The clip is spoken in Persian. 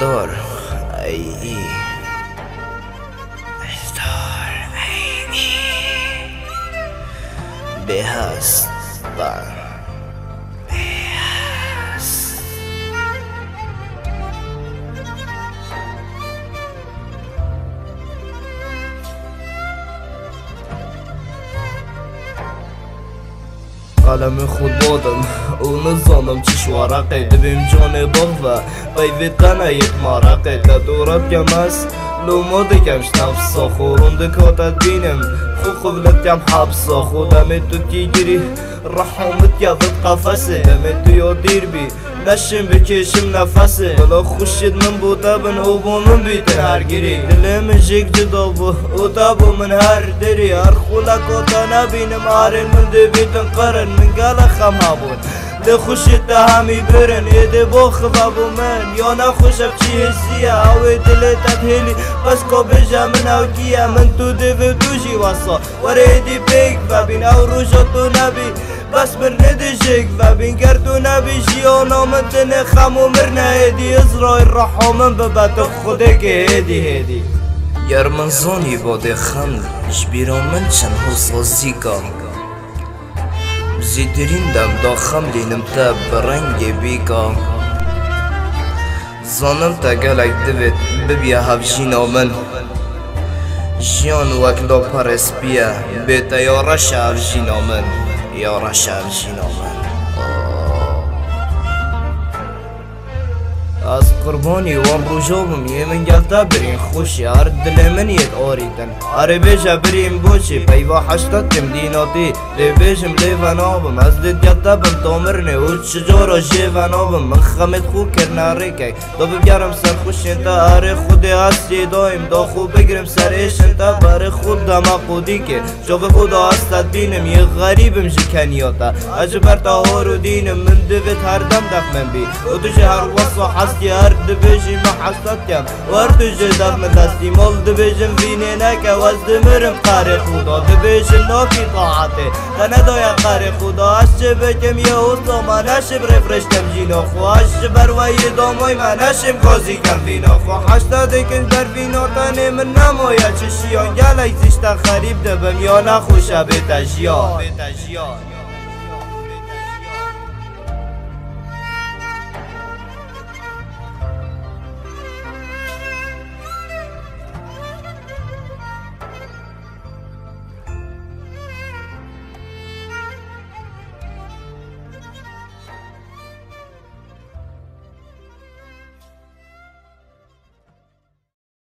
دار ای به هست قلم خود بادم او نزانم چش ورقه دبیم جان باغ و بیویتن یک مرقه دورت کم است لوما دکمش نفسا خورون دکاتت بینم خوب لکم حبسا خودم تو کی گیری رحمت یادت قفسه دم تو یا دیر بی نشم بکشم نفسه بلا خوشید من بوده بن او با من بیتن هر گیری دلم جگ جدا بو او تا بو من هر دری هر خولکاتا نبینم هرین من دی بیتن قرن من گل خم هبون ده خوشید ده همی برن ایده با خبابو من یا نخوشم چی حسیه اوی دلتت هلی بس که بجا من او کیه من تو دیو دوشی واسا وره ایدی پیک و بین او روشا تو نبی بس من ندشک و بین گر تو نبیشی آنا من تنه خم و مرنه ایدی ازرائیل رحامن ببت خوده که هیدی گر من زانی باده خند جبیرا من چند حسازی کام زیدرین دم دا خم دینم تا برنگ بیکا زانم تا گلک دوید ببیا هفجینا من جیان وکلا پرس بیا بیتا یارش هفجینا من یارش هفجینا من از قربانی وام روژابم یه من گلتا برین خوشی هر دل من ید آریدن هر بیجا بریم بوچی پیوا حشتت کم دیناتی لی بیجم لی ونابم از دید گلتا بم تامرنه و چجارا جی ونابم من خمت خوب کرنا ریکی دا ببگرم سر خوشین تا هر خودی هستی دایم دا خوب بگرم سر ایشن تا بر خود دا مقودی که جاق خدا هستت بینم یه غریبم جی کنیاتا اجبر تا هارو دینم من دوید هر دم دخمن بی و تو هر وصا حسکی هر دبیجی محسد کم ور تو جدف من دستی مال دبیجم وینه نکه و از دمرم قر خدا دبیجم ناکی طاعته تندایا قر خدا اشچه بکم یه حسا من اشب رفرشتم جینا خو اشچه بروی دامای من اشم کازی کم وینا خو حشتا دکن در وینا تنه من نمایا چشیان گلک زیشتا خریب دبم یا نخوشه به تجیان